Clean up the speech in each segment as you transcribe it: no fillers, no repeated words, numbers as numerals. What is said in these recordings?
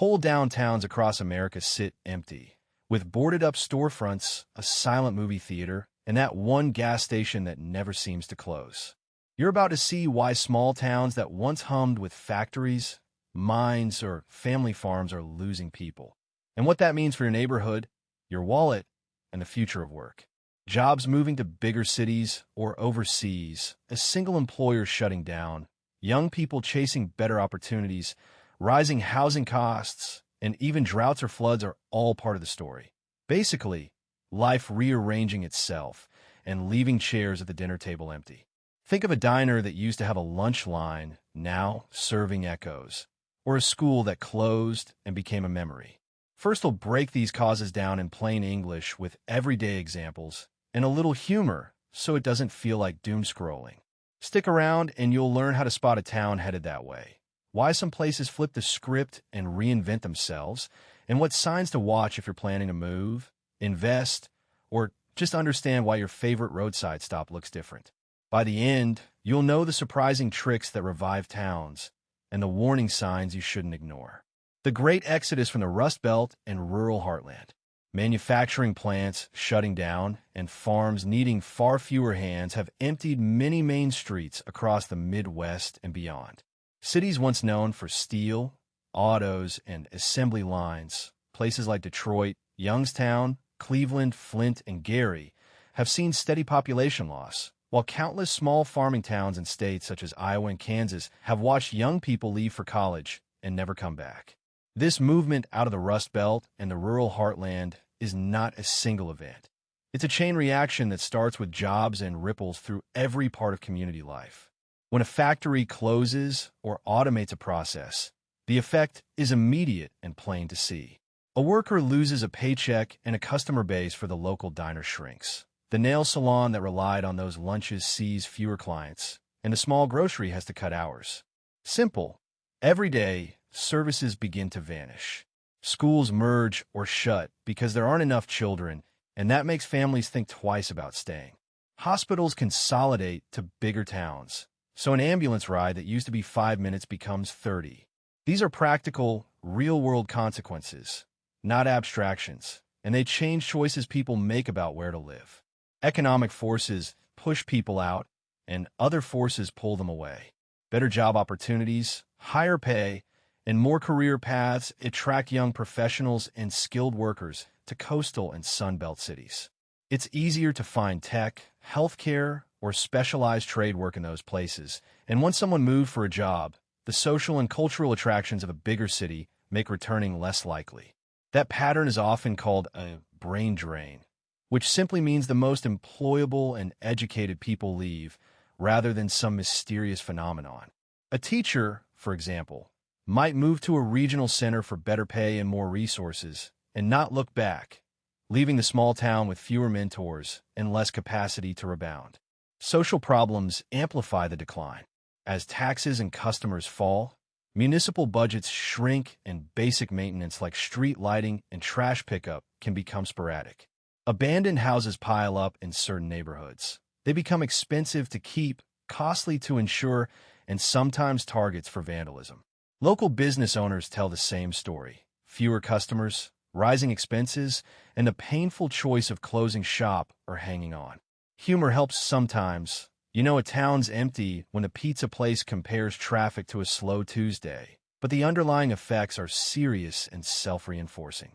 Whole downtowns across America sit empty, with boarded-up storefronts, a silent movie theater, and that one gas station that never seems to close. You're about to see why small towns that once hummed with factories, mines, or family farms are losing people, and what that means for your neighborhood, your wallet, and the future of work. Jobs moving to bigger cities or overseas, a single employer shutting down, young people chasing better opportunities, rising housing costs, and even droughts or floods are all part of the story. Basically, life rearranging itself and leaving chairs at the dinner table empty. Think of a diner that used to have a lunch line, now serving echoes, or a school that closed and became a memory. First, we'll break these causes down in plain English with everyday examples and a little humor so it doesn't feel like doom scrolling. Stick around and you'll learn how to spot a town headed that way, why some places flip the script and reinvent themselves, and what signs to watch if you're planning to move, invest, or just understand why your favorite roadside stop looks different. By the end, you'll know the surprising tricks that revive towns and the warning signs you shouldn't ignore. The great exodus from the Rust Belt and rural heartland. Manufacturing plants shutting down and farms needing far fewer hands have emptied many main streets across the Midwest and beyond. Cities once known for steel, autos, and assembly lines, places like Detroit, Youngstown, Cleveland, Flint, and Gary, have seen steady population loss, while countless small farming towns in states such as Iowa and Kansas have watched young people leave for college and never come back. This movement out of the Rust Belt and the rural heartland is not a single event. It's a chain reaction that starts with jobs and ripples through every part of community life. When a factory closes or automates a process, the effect is immediate and plain to see. A worker loses a paycheck and a customer base for the local diner shrinks. The nail salon that relied on those lunches sees fewer clients, and the small grocery has to cut hours. Simple. Every day, services begin to vanish. Schools merge or shut because there aren't enough children, and that makes families think twice about staying. Hospitals consolidate to bigger towns, so an ambulance ride that used to be 5 minutes becomes 30. These are practical, real-world consequences, not abstractions, and they change choices people make about where to live. Economic forces push people out, and other forces pull them away. Better job opportunities, higher pay, and more career paths attract young professionals and skilled workers to coastal and Sunbelt cities. It's easier to find tech, healthcare, or specialized trade work in those places, and once someone moves for a job, the social and cultural attractions of a bigger city make returning less likely. That pattern is often called a brain drain, which simply means the most employable and educated people leave, rather than some mysterious phenomenon. A teacher, for example, might move to a regional center for better pay and more resources, and not look back, leaving the small town with fewer mentors and less capacity to rebound. Social problems amplify the decline. As taxes and customers fall, municipal budgets shrink and basic maintenance like street lighting and trash pickup can become sporadic. Abandoned houses pile up in certain neighborhoods. They become expensive to keep, costly to insure, and sometimes targets for vandalism. Local business owners tell the same story. Fewer customers, rising expenses, and the painful choice of closing shop or hanging on. Humor helps sometimes. You know, a town's empty when a pizza place compares traffic to a slow Tuesday, but the underlying effects are serious and self-reinforcing.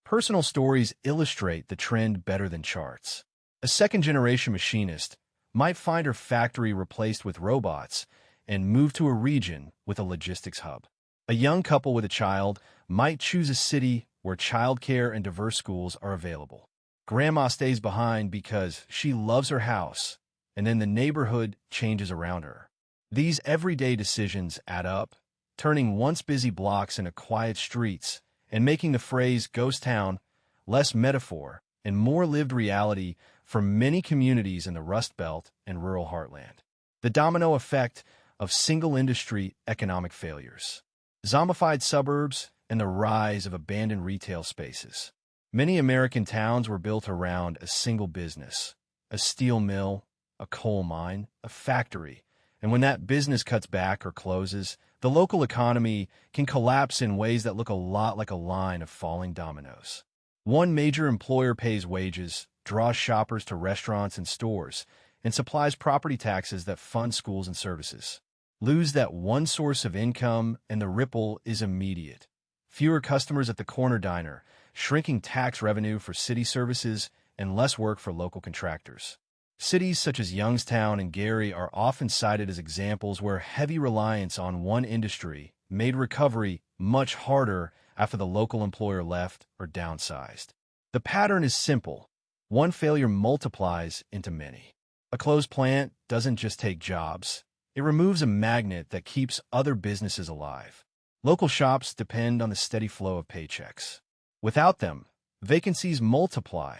Personal stories illustrate the trend better than charts. A second-generation machinist might find her factory replaced with robots and move to a region with a logistics hub. A young couple with a child might choose a city where childcare and diverse schools are available. Grandma stays behind because she loves her house, and then the neighborhood changes around her. These everyday decisions add up, turning once busy blocks into quiet streets and making the phrase ghost town less metaphor and more lived reality for many communities in the Rust Belt and rural heartland. The domino effect of single-industry economic failures. Zombified suburbs and the rise of abandoned retail spaces. Many American towns were built around a single business, a steel mill, a coal mine, a factory, and when that business cuts back or closes, the local economy can collapse in ways that look a lot like a line of falling dominoes. One major employer pays wages, draws shoppers to restaurants and stores, and supplies property taxes that fund schools and services. Lose that one source of income, and the ripple is immediate. Fewer customers at the corner diner, shrinking tax revenue for city services, and less work for local contractors. Cities such as Youngstown and Gary are often cited as examples where heavy reliance on one industry made recovery much harder after the local employer left or downsized. The pattern is simple. One failure multiplies into many. A closed plant doesn't just take jobs. It removes a magnet that keeps other businesses alive. Local shops depend on the steady flow of paychecks. Without them, vacancies multiply,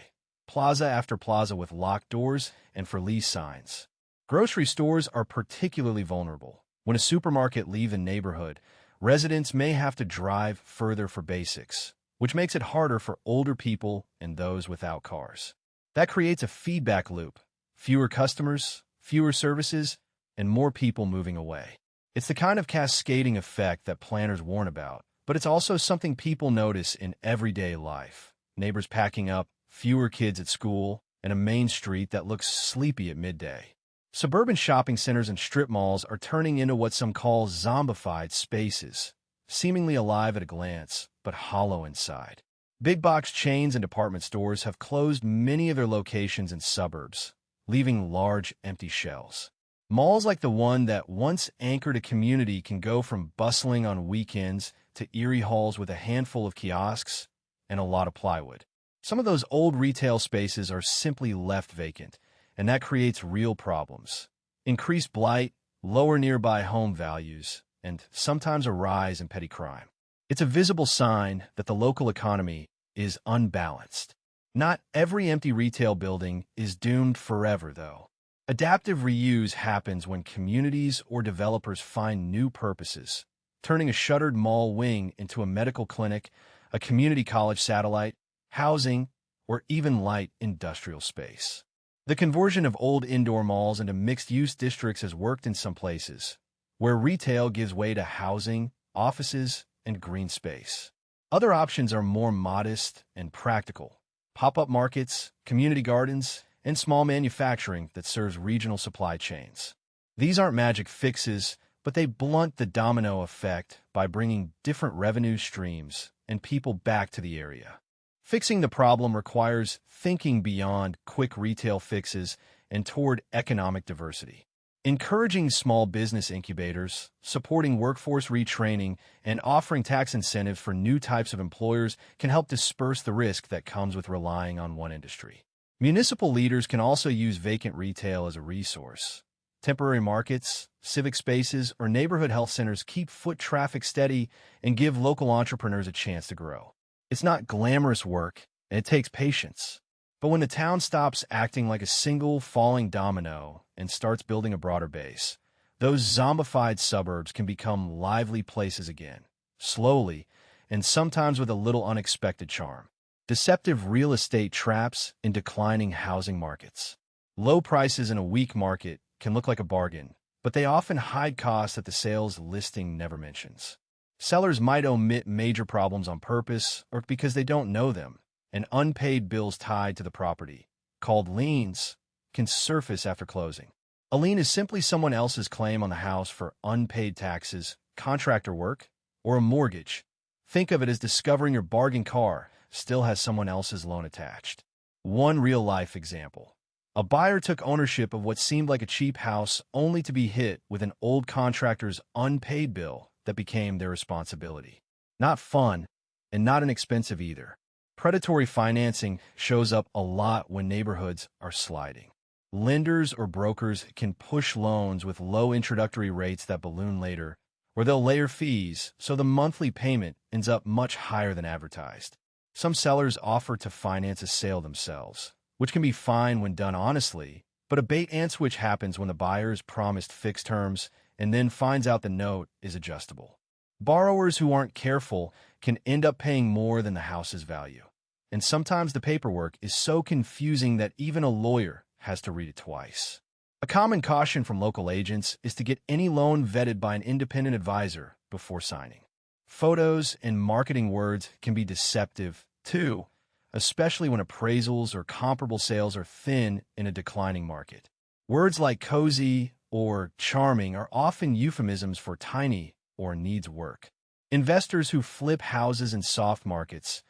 plaza after plaza with locked doors and for lease signs. Grocery stores are particularly vulnerable. When a supermarket leaves a neighborhood, residents may have to drive further for basics, which makes it harder for older people and those without cars. That creates a feedback loop. Fewer customers, fewer services, and more people moving away. It's the kind of cascading effect that planners warn about, but it's also something people notice in everyday life. Neighbors packing up, fewer kids at school, and a main street that looks sleepy at midday. Suburban shopping centers and strip malls are turning into what some call zombified spaces, seemingly alive at a glance, but hollow inside. Big box chains and department stores have closed many of their locations in suburbs, leaving large empty shells. Malls like the one that once anchored a community can go from bustling on weekends to eerie halls with a handful of kiosks and a lot of plywood. Some of those old retail spaces are simply left vacant, and that creates real problems. Increased blight, lower nearby home values, and sometimes a rise in petty crime. It's a visible sign that the local economy is unbalanced. Not every empty retail building is doomed forever, though. Adaptive reuse happens when communities or developers find new purposes, turning a shuttered mall wing into a medical clinic, a community college satellite, housing, or even light industrial space. The conversion of old indoor malls into mixed-use districts has worked in some places, where retail gives way to housing, offices, and green space. Other options are more modest and practical. Pop-up markets, community gardens, and small manufacturing that serves regional supply chains. These aren't magic fixes, but they blunt the domino effect by bringing different revenue streams and people back to the area. Fixing the problem requires thinking beyond quick retail fixes and toward economic diversity. Encouraging small business incubators, supporting workforce retraining, and offering tax incentives for new types of employers can help disperse the risk that comes with relying on one industry. Municipal leaders can also use vacant retail as a resource. Temporary markets, civic spaces, or neighborhood health centers keep foot traffic steady and give local entrepreneurs a chance to grow. It's not glamorous work, and it takes patience. But when the town stops acting like a single falling domino and starts building a broader base, those zombified suburbs can become lively places again, slowly, and sometimes with a little unexpected charm. Deceptive real estate traps in declining housing markets. Low prices in a weak market can look like a bargain, but they often hide costs that the sales listing never mentions. Sellers might omit major problems on purpose or because they don't know them, and unpaid bills tied to the property, called liens, can surface after closing. A lien is simply someone else's claim on the house for unpaid taxes, contractor work, or a mortgage. Think of it as discovering your bargain car still has someone else's loan attached. One real-life example. A buyer took ownership of what seemed like a cheap house only to be hit with an old contractor's unpaid bill that became their responsibility. Not fun, and not inexpensive either. Predatory financing shows up a lot when neighborhoods are sliding. Lenders or brokers can push loans with low introductory rates that balloon later, or they'll layer fees so the monthly payment ends up much higher than advertised. Some sellers offer to finance a sale themselves, which can be fine when done honestly, but a bait-and-switch happens when the buyer is promised fixed terms and then finds out the note is adjustable. Borrowers who aren't careful can end up paying more than the house's value. And sometimes the paperwork is so confusing that even a lawyer has to read it twice. A common caution from local agents is to get any loan vetted by an independent advisor before signing. Photos and marketing words can be deceptive, too, especially when appraisals or comparable sales are thin in a declining market. Words like cozy or charming are often euphemisms for tiny or needs work. Investors who flip houses in soft markets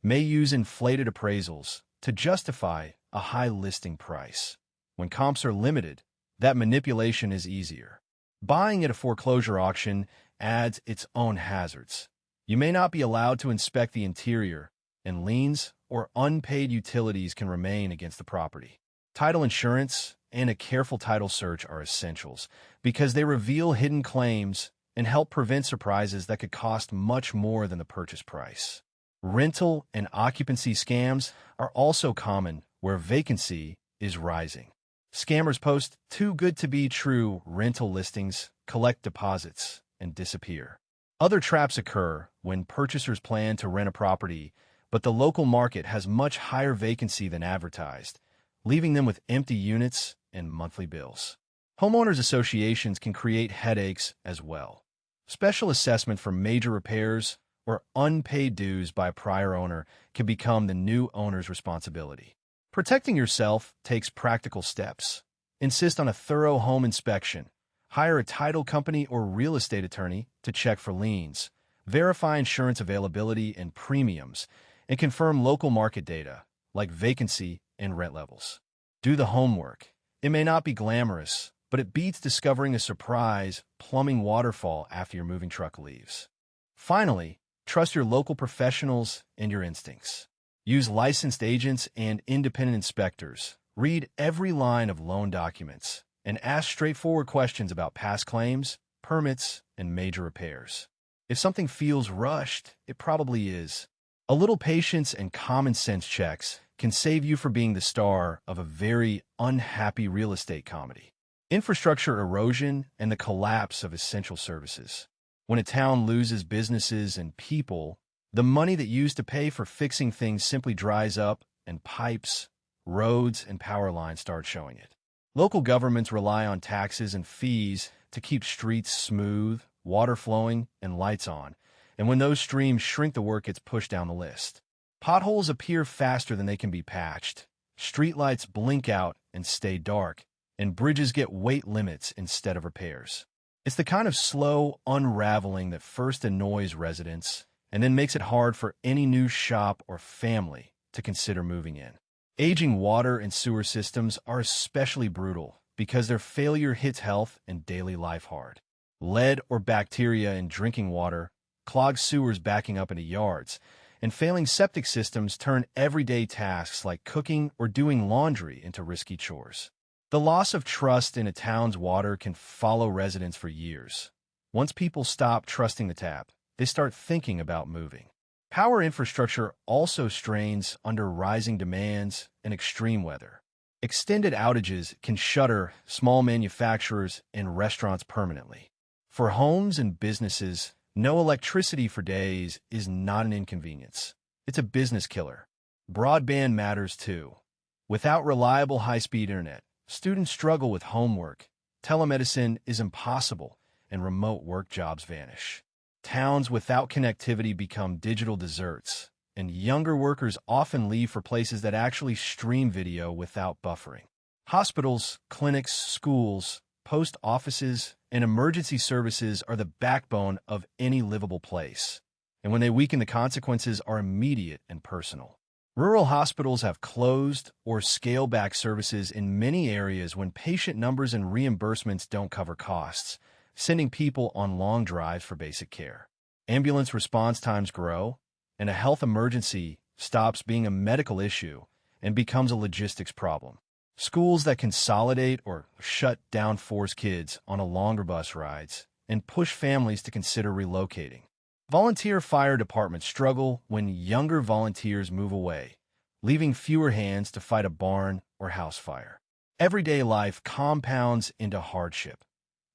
may use inflated appraisals to justify a high listing price. When comps are limited, that manipulation is easier. Buying at a foreclosure auction adds its own hazards. You may not be allowed to inspect the interior, and liens or unpaid utilities can remain against the property. Title insurance and a careful title search are essentials because they reveal hidden claims and help prevent surprises that could cost much more than the purchase price. Rental and occupancy scams are also common where vacancy is rising. Scammers post too good to be true rental listings, collect deposits, and disappear. Other traps occur when purchasers plan to rent a property, but the local market has much higher vacancy than advertised, leaving them with empty units and monthly bills. Homeowners associations can create headaches as well. Special assessment for major repairs or unpaid dues by a prior owner can become the new owner's responsibility. Protecting yourself takes practical steps. Insist on a thorough home inspection. Hire a title company or real estate attorney to check for liens, verify insurance availability and premiums, and confirm local market data like vacancy and rent levels. Do the homework. It may not be glamorous, but it beats discovering a surprise plumbing waterfall after your moving truck leaves. Finally, trust your local professionals and your instincts. Use licensed agents and independent inspectors. Read every line of loan documents and ask straightforward questions about past claims, permits, and major repairs. If something feels rushed, it probably is. A little patience and common sense checks can save you from being the star of a very unhappy real estate comedy. Infrastructure erosion and the collapse of essential services. When a town loses businesses and people, the money that used to pay for fixing things simply dries up, and pipes, roads, and power lines start showing it. Local governments rely on taxes and fees to keep streets smooth, water flowing, and lights on, and when those streams shrink, the work gets pushed down the list. Potholes appear faster than they can be patched, streetlights blink out and stay dark, and bridges get weight limits instead of repairs. It's the kind of slow unraveling that first annoys residents and then makes it hard for any new shop or family to consider moving in. Aging water and sewer systems are especially brutal because their failure hits health and daily life hard. Lead or bacteria in drinking water clog sewers backing up into yards, and failing septic systems turn everyday tasks like cooking or doing laundry into risky chores. The loss of trust in a town's water can follow residents for years. Once people stop trusting the tap, they start thinking about moving. Power infrastructure also strains under rising demands and extreme weather. Extended outages can shutter small manufacturers and restaurants permanently. For homes and businesses, no electricity for days is not an inconvenience. It's a business killer. Broadband matters too. Without reliable high-speed internet, students struggle with homework, telemedicine is impossible, and remote work jobs vanish. Towns without connectivity become digital deserts, and younger workers often leave for places that actually stream video without buffering. Hospitals, clinics, schools, post offices, and emergency services are the backbone of any livable place, and when they weaken, the consequences are immediate and personal. Rural hospitals have closed or scaled back services in many areas when patient numbers and reimbursements don't cover costs, sending people on long drives for basic care. Ambulance response times grow, and a health emergency stops being a medical issue and becomes a logistics problem. Schools that consolidate or shut down force kids on longer bus rides and push families to consider relocating. Volunteer fire departments struggle when younger volunteers move away, leaving fewer hands to fight a barn or house fire. Everyday life compounds into hardship.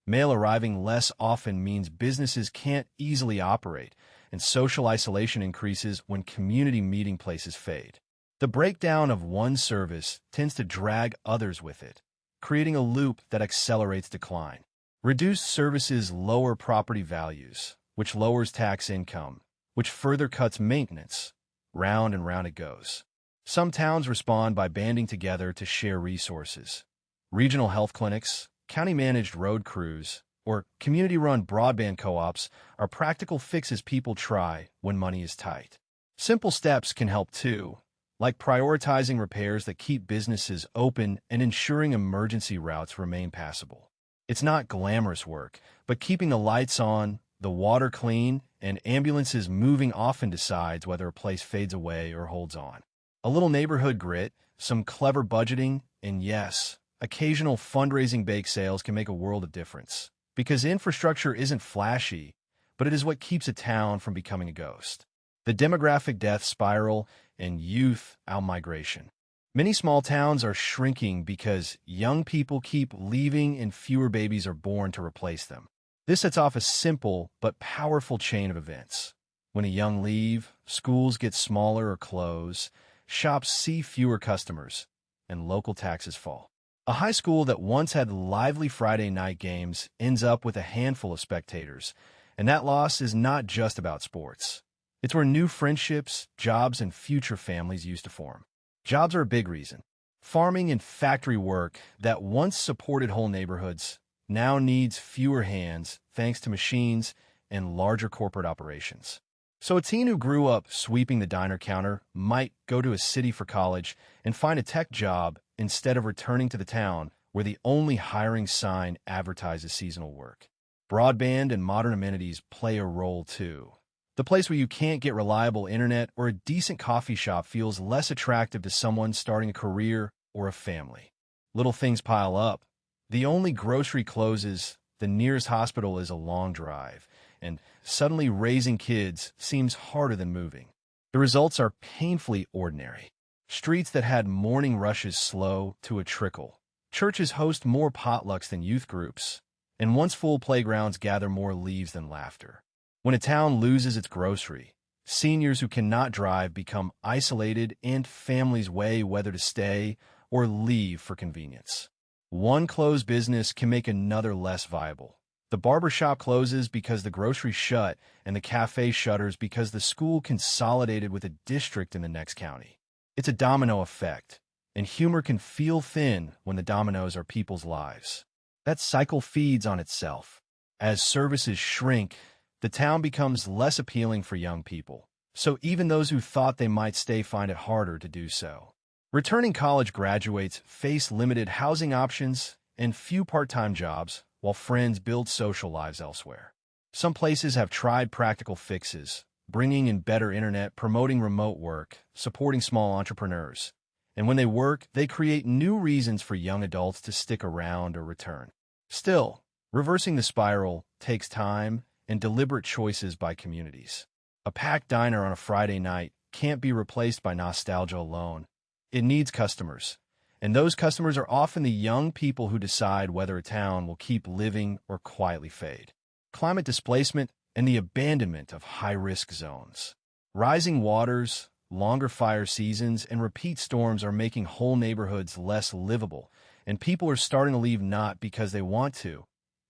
Mail arriving less often means businesses can't easily operate, and social isolation increases when community meeting places fade. The breakdown of one service tends to drag others with it, creating a loop that accelerates decline. Reduced services lower property values, which lowers tax income, which further cuts maintenance. Round and round it goes. Some towns respond by banding together to share resources. Regional health clinics, county-managed road crews, or community-run broadband co-ops are practical fixes people try when money is tight. Simple steps can help too, like prioritizing repairs that keep businesses open and ensuring emergency routes remain passable. It's not glamorous work, but keeping the lights on, the water clean, and ambulances moving often decides whether a place fades away or holds on. A little neighborhood grit, some clever budgeting, and yes, occasional fundraising bake sales can make a world of difference. Because infrastructure isn't flashy, but it is what keeps a town from becoming a ghost. The demographic death spiral and youth outmigration. Many small towns are shrinking because young people keep leaving and fewer babies are born to replace them. This sets off a simple but powerful chain of events. When a young leave, schools get smaller or close, shops see fewer customers, and local taxes fall. A high school that once had lively Friday night games ends up with a handful of spectators, and that loss is not just about sports. It's where new friendships, jobs, and future families used to form. Jobs are a big reason. Farming and factory work that once supported whole neighborhoods now needs fewer hands thanks to machines and larger corporate operations. So a teen who grew up sweeping the diner counter might go to a city for college and find a tech job instead of returning to the town where the only hiring sign advertises seasonal work. Broadband and modern amenities play a role too. The place where you can't get reliable internet or a decent coffee shop feels less attractive to someone starting a career or a family. Little things pile up. The only grocery closes, the nearest hospital is a long drive, and suddenly raising kids seems harder than moving. The results are painfully ordinary. Streets that had morning rushes slow to a trickle. Churches host more potlucks than youth groups, and once full playgrounds gather more leaves than laughter. When a town loses its grocery, seniors who cannot drive become isolated and families weigh whether to stay or leave for convenience. One closed business can make another less viable. The barber shop closes because the grocery shut, and the cafe shutters because the school consolidated with a district in the next county. It's a domino effect, and humor can feel thin when the dominoes are people's lives. That cycle feeds on itself. As services shrink, the town becomes less appealing for young people, so even those who thought they might stay find it harder to do so. Returning college graduates face limited housing options and few part-time jobs, while friends build social lives elsewhere. Some places have tried practical fixes, bringing in better internet, promoting remote work, supporting small entrepreneurs. And when they work, they create new reasons for young adults to stick around or return. Still, reversing the spiral takes time and deliberate choices by communities. A packed diner on a Friday night can't be replaced by nostalgia alone. It needs customers, and those customers are often the young people who decide whether a town will keep living or quietly fade. Climate displacement and the abandonment of high-risk zones. Rising waters, longer fire seasons, and repeat storms are making whole neighborhoods less livable, and people are starting to leave not because they want to,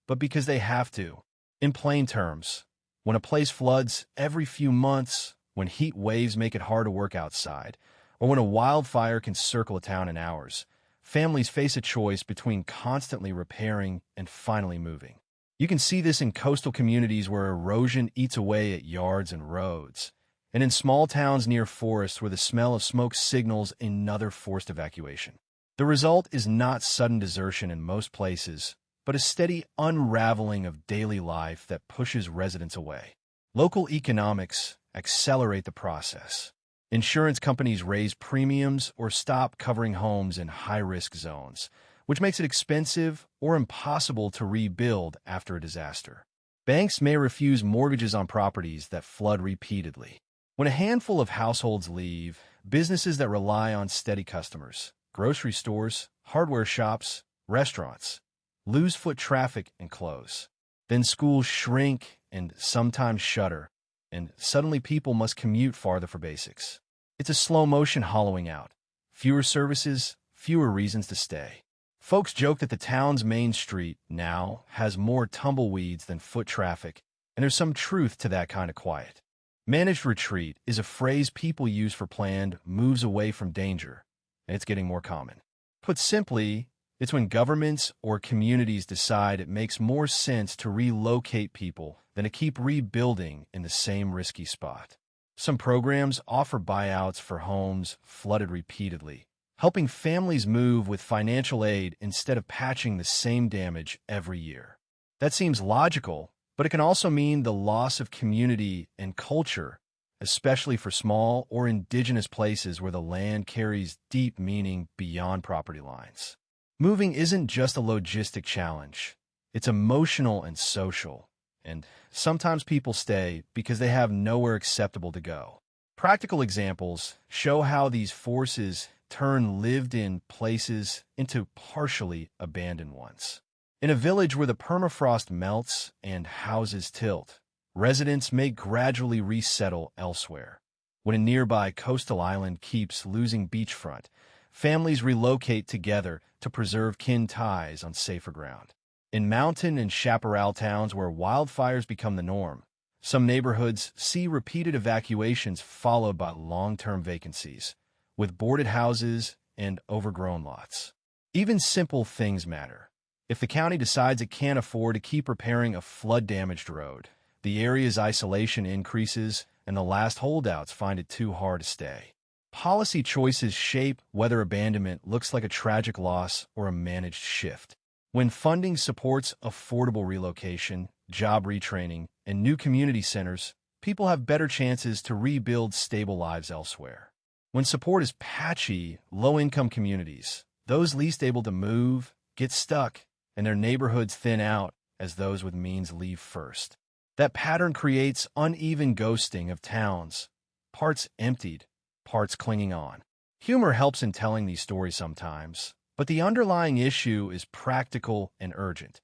but because they have to. In plain terms, when a place floods every few months, when heat waves make it hard to work outside, or when a wildfire can circle a town in hours, families face a choice between constantly repairing and finally moving. You can see this in coastal communities where erosion eats away at yards and roads, and in small towns near forests where the smell of smoke signals another forced evacuation. The result is not sudden desertion in most places, but a steady unraveling of daily life that pushes residents away. Local economics accelerate the process. Insurance companies raise premiums or stop covering homes in high-risk zones, which makes it expensive or impossible to rebuild after a disaster. Banks may refuse mortgages on properties that flood repeatedly. When a handful of households leave, businesses that rely on steady customers, grocery stores, hardware shops, restaurants, lose foot traffic and close. Then schools shrink and sometimes shutter, and suddenly people must commute farther for basics. It's a slow-motion hollowing out. Fewer services, fewer reasons to stay. Folks joke that the town's main street now has more tumbleweeds than foot traffic, and there's some truth to that kind of quiet. Managed retreat is a phrase people use for planned moves away from danger, and it's getting more common. Put simply, it's when governments or communities decide it makes more sense to relocate people than to keep rebuilding in the same risky spot. Some programs offer buyouts for homes flooded repeatedly, helping families move with financial aid instead of patching the same damage every year. That seems logical, but it can also mean the loss of community and culture, especially for small or indigenous places where the land carries deep meaning beyond property lines. Moving isn't just a logistic challenge. It's emotional and social, and sometimes people stay because they have nowhere acceptable to go. Practical examples show how these forces turn lived-in places into partially abandoned ones. In a village where the permafrost melts and houses tilt, residents may gradually resettle elsewhere. When a nearby coastal island keeps losing beachfront, families relocate together to preserve kin ties on safer ground. In mountain and chaparral towns where wildfires become the norm, some neighborhoods see repeated evacuations followed by long-term vacancies, with boarded houses and overgrown lots. Even simple things matter. If the county decides it can't afford to keep repairing a flood-damaged road, the area's isolation increases and the last holdouts find it too hard to stay. Policy choices shape whether abandonment looks like a tragic loss or a managed shift. When funding supports affordable relocation, job retraining, and new community centers, people have better chances to rebuild stable lives elsewhere. When support is patchy, low-income communities, those least able to move, get stuck, and their neighborhoods thin out as those with means leave first. That pattern creates uneven ghosting of towns, parts emptied, parts clinging on. Humor helps in telling these stories sometimes, but the underlying issue is practical and urgent.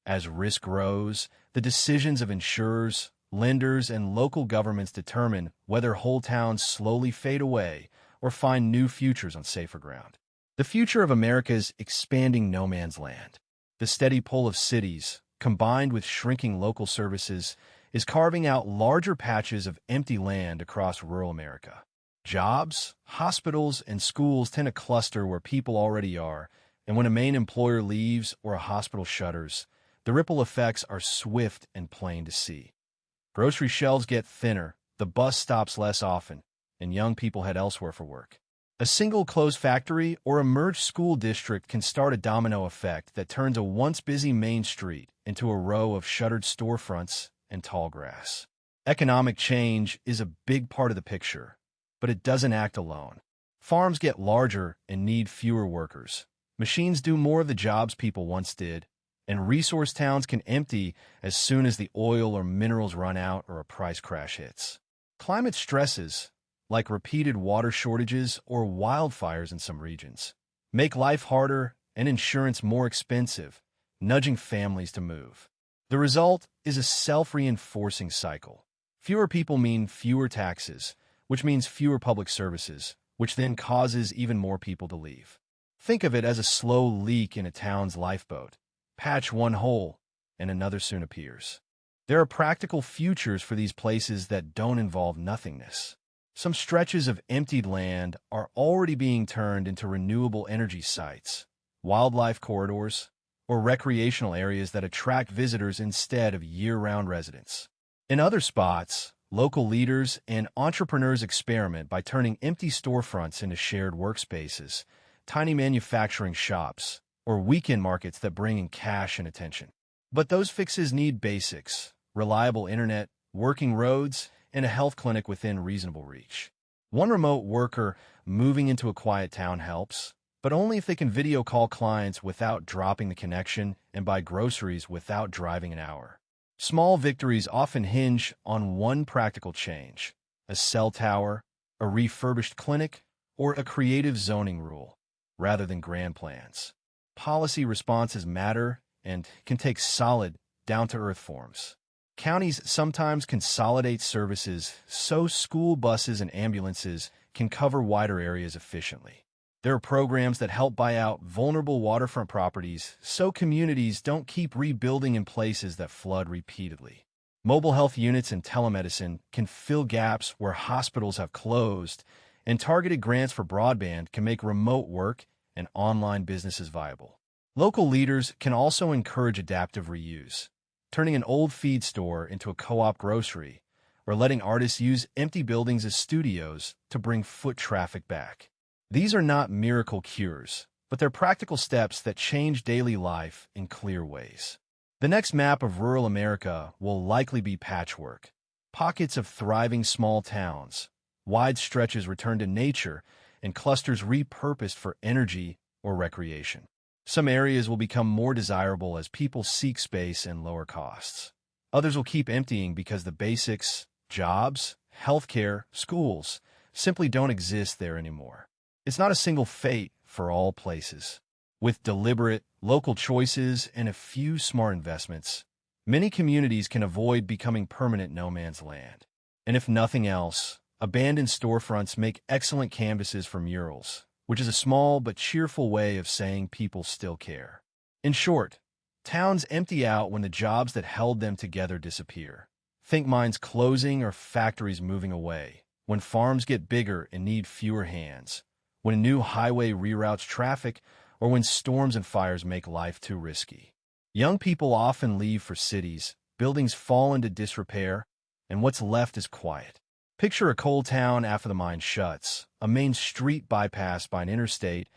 As risk grows, the decisions of insurers, lenders, and local governments determine whether whole towns slowly fade away or find new futures on safer ground. The future of America's expanding no man's land. The steady pull of cities, combined with shrinking local services, is carving out larger patches of empty land across rural America. Jobs, hospitals, and schools tend to cluster where people already are, and when a main employer leaves or a hospital shutters, the ripple effects are swift and plain to see. Grocery shelves get thinner, the bus stops less often, and young people head elsewhere for work. A single closed factory or a merged school district can start a domino effect that turns a once busy main street into a row of shuttered storefronts and tall grass. Economic change is a big part of the picture, but it doesn't act alone. Farms get larger and need fewer workers. Machines do more of the jobs people once did, and resource towns can empty as soon as the oil or minerals run out or a price crash hits. Climate stresses, like repeated water shortages or wildfires in some regions, make life harder and insurance more expensive, nudging families to move. The result is a self-reinforcing cycle. Fewer people mean fewer taxes, which means fewer public services, which then causes even more people to leave. Think of it as a slow leak in a town's lifeboat. Patch one hole, and another soon appears. There are practical futures for these places that don't involve nothingness. Some stretches of emptied land are already being turned into renewable energy sites, wildlife corridors, or recreational areas that attract visitors instead of year-round residents. In other spots, local leaders and entrepreneurs experiment by turning empty storefronts into shared workspaces, tiny manufacturing shops, or weekend markets that bring in cash and attention. But those fixes need basics: reliable internet, working roads, and a health clinic within reasonable reach. One remote worker moving into a quiet town helps, but only if they can video call clients without dropping the connection and buy groceries without driving an hour. Small victories often hinge on one practical change: a cell tower, a refurbished clinic, or a creative zoning rule, rather than grand plans. Policy responses matter and can take solid, down-to-earth forms. Counties sometimes consolidate services so school buses and ambulances can cover wider areas efficiently. There are programs that help buy out vulnerable waterfront properties so communities don't keep rebuilding in places that flood repeatedly. Mobile health units and telemedicine can fill gaps where hospitals have closed, and targeted grants for broadband can make remote work and online businesses viable. Local leaders can also encourage adaptive reuse, turning an old feed store into a co-op grocery, or letting artists use empty buildings as studios to bring foot traffic back. These are not miracle cures, but they're practical steps that change daily life in clear ways. The next map of rural America will likely be patchwork. Pockets of thriving small towns, wide stretches returned to nature, and clusters repurposed for energy or recreation. Some areas will become more desirable as people seek space and lower costs. Others will keep emptying because the basics, jobs, healthcare, schools, simply don't exist there anymore. It's not a single fate for all places. With deliberate, local choices and a few smart investments, many communities can avoid becoming permanent no man's land. And if nothing else, abandoned storefronts make excellent canvases for murals, which is a small but cheerful way of saying people still care. In short, towns empty out when the jobs that held them together disappear. Think mines closing or factories moving away, when farms get bigger and need fewer hands, when a new highway reroutes traffic, or when storms and fires make life too risky. Young people often leave for cities, buildings fall into disrepair, and what's left is quiet. Picture a coal town after the mine shuts, a main street bypassed by an interstate,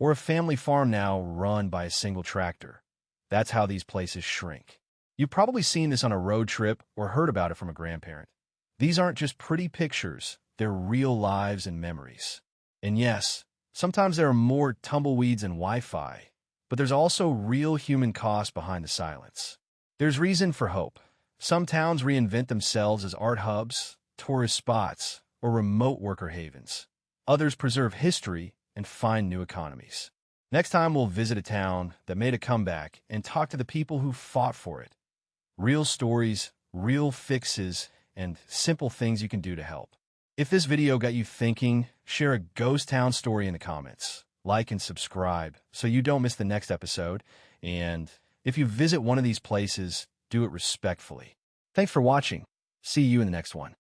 or a family farm now run by a single tractor. That's how these places shrink. You've probably seen this on a road trip or heard about it from a grandparent. These aren't just pretty pictures, they're real lives and memories. And yes, sometimes there are more tumbleweeds and Wi-Fi, but there's also real human cost behind the silence. There's reason for hope. Some towns reinvent themselves as art hubs, tourist spots, or remote worker havens. Others preserve history and find new economies. Next time we'll visit a town that made a comeback and talk to the people who fought for it. Real stories, real fixes, and simple things you can do to help. If this video got you thinking, share a ghost town story in the comments. Like and subscribe so you don't miss the next episode. And if you visit one of these places, do it respectfully. Thanks for watching. See you in the next one.